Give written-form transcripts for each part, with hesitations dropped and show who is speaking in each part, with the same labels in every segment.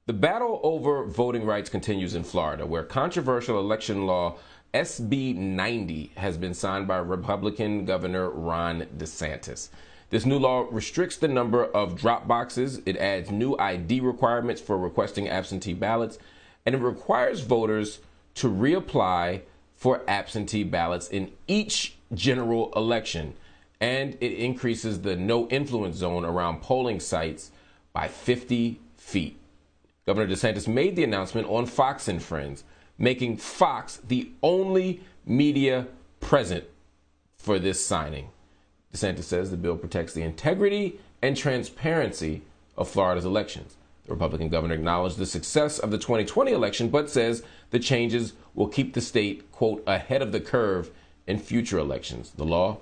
Speaker 1: The battle over voting rights continues in Florida, where controversial election law SB 90 has been signed by Republican Governor Ron DeSantis. This new law restricts the number of drop boxes, it adds new ID requirements for requesting absentee ballots, and it requires voters to reapply for absentee ballots in each general election. And it increases the no influence zone around polling sites by 50 feet. Governor DeSantis made the announcement on Fox and Friends, making Fox the only media present for this signing. DeSantis says the bill protects the integrity and transparency of Florida's elections. The Republican governor acknowledged the success of the 2020 election, but says the changes will keep the state, quote, ahead of the curve in future elections. The law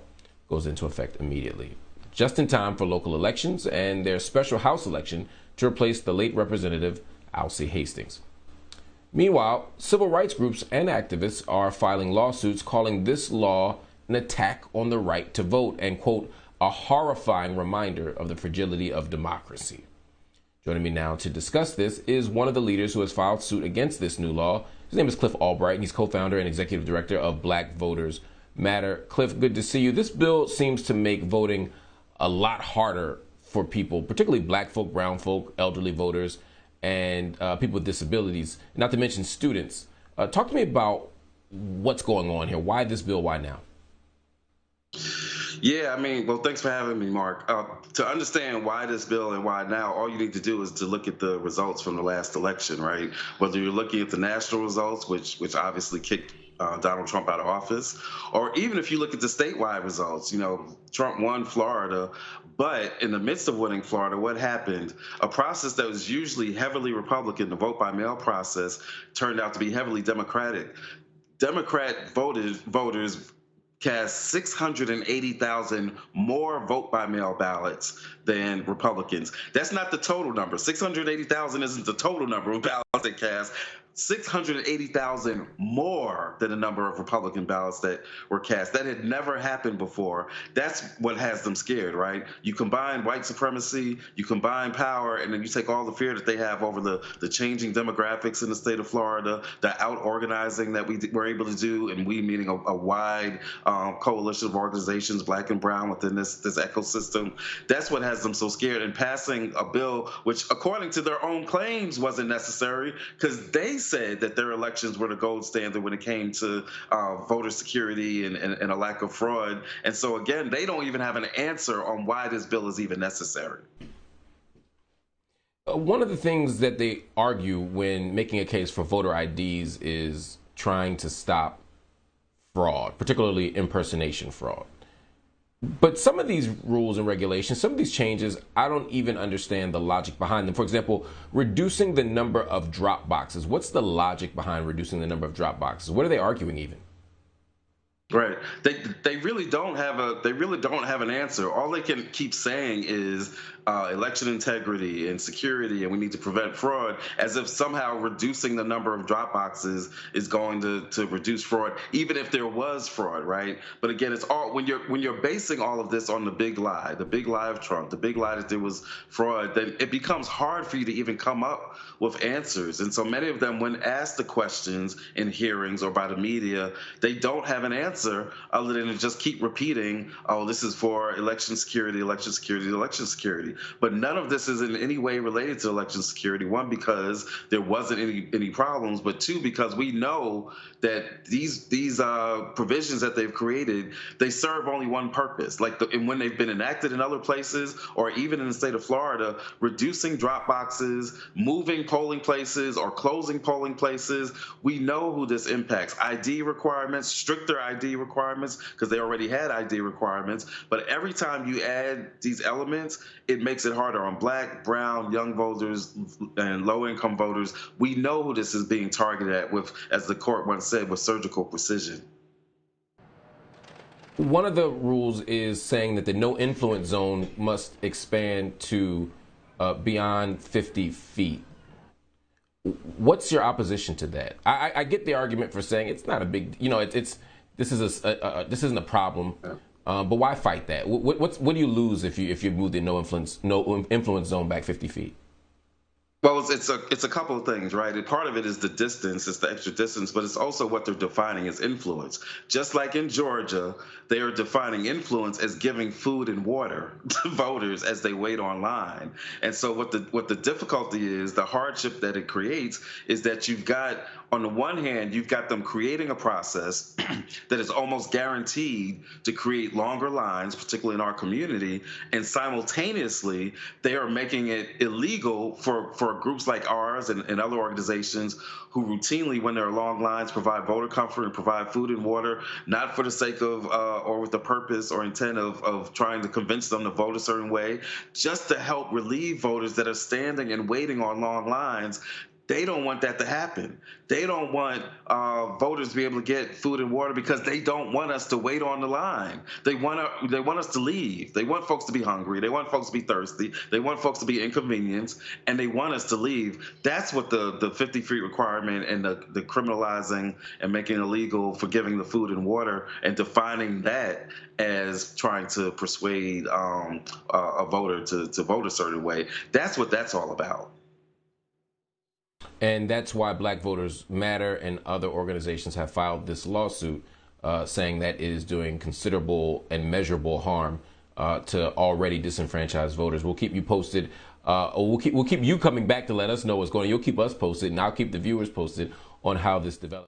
Speaker 1: goes into effect immediately, just in time for local elections and their special House election to replace the late Representative Alcee Hastings. Meanwhile, civil rights groups and activists are filing lawsuits calling this law an attack on the right to vote and, quote, a horrifying reminder of the fragility of democracy. Joining me now to discuss this is one of the leaders who has filed suit against this new law. His name is Cliff Albright, and he's co-founder and executive director of Black Voters Matter. Cliff, good to see you. This bill seems to make voting a lot harder for people, particularly black folk, brown folk, elderly voters, and people with disabilities, not to mention students. Talk to me about what's going on here. Why this bill? Why now?
Speaker 2: Yeah, well, thanks for having me, Mark. To understand why this bill and why now, all you need to do is to look at the results from the last election, right? Whether you're looking at the national results, which obviously kicked Donald Trump out of office, or even if you look at the statewide results, Trump won Florida, but in the midst of winning Florida, what happened? A process that was usually heavily Republican, the vote by mail process, turned out to be heavily Democratic. Democrat voters cast 680,000 more vote by mail ballots than Republicans. That's not the total number. 680,000 isn't the total number of ballots they cast. 680,000 more than the number of Republican ballots that were cast. That had never happened before. That's what has them scared, right? You combine white supremacy, you combine power, and then you take all the fear that they have over the changing demographics in the state of Florida, the out-organizing that we were able to do, and we meaning a wide coalition of organizations, black and brown, within this ecosystem. That's what has them so scared. And passing a bill, which according to their own claims wasn't necessary, because they said that their elections were the gold standard when it came to voter security and a lack of fraud. And so, again, they don't even have an answer on why this bill is even necessary.
Speaker 1: One of the things that they argue when making a case for voter IDs is trying to stop fraud, particularly impersonation fraud. But some of these rules and regulations, some of these changes, I don't even understand the logic behind them. For example, reducing the number of drop boxes. What's the logic behind reducing the number of drop boxes? What are they arguing even?
Speaker 2: Right. They really don't have an answer. All they can keep saying is election integrity and security, and we need to prevent fraud, as if somehow reducing the number of drop boxes is going to reduce fraud, even if there was fraud, right? But again, it's all when you're basing all of this on the big lie of Trump, the big lie that there was fraud, then it becomes hard for you to even come up with answers. And so many of them, when asked the questions in hearings or by the media, they don't have an answer other than to just keep repeating, oh, this is for election security, election security, election security. But none of this is in any way related to election security. One, because there wasn't any problems, but two, because we know that these provisions that they've created, they serve only one purpose. And when they've been enacted in other places, or even in the state of Florida, reducing drop boxes, moving polling places, or closing polling places, we know who this impacts. ID requirements, stricter ID requirements, because they already had ID requirements. But every time you add these elements, it makes it harder on black, brown, young voters, and low-income voters. We know who this is being targeted at with, as the court once said, with surgical precision.
Speaker 1: One of the rules is saying that the no influence zone must expand to beyond 50 feet. What's your opposition to that? I get the argument for saying it's not a big, this isn't a problem. But why fight that? What do you lose if you move the no influence zone back 50 feet?
Speaker 2: Well, it's a couple of things, right? And part of it is the distance, it's the extra distance, but it's also what they're defining as influence. Just like in Georgia, they are defining influence as giving food and water to voters as they wait online. And so what the difficulty is, the hardship that it creates is that you've got, on the one hand, you've got them creating a process that is almost guaranteed to create longer lines, particularly in our community, and simultaneously they are making it illegal for groups like ours and other organizations who routinely, when there are long lines, provide voter comfort and provide food and water, not for the sake of or with the purpose or intent of trying to convince them to vote a certain way, just to help relieve voters that are standing and waiting on long lines. They don't want that to happen. They don't want voters to be able to get food and water because they don't want us to wait on the line. They want us to leave. They want folks to be hungry. They want folks to be thirsty. They want folks to be inconvenienced, and they want us to leave. That's what the 50 feet requirement and the criminalizing and making it illegal for giving the food and water and defining that as trying to persuade a voter to vote a certain way. That's what that's all about.
Speaker 1: And that's why Black Voters Matter and other organizations have filed this lawsuit, saying that it is doing considerable and measurable harm to already disenfranchised voters. We'll keep you posted. We'll keep you coming back to let us know what's going on. You'll keep us posted, and I'll keep the viewers posted on how this develops.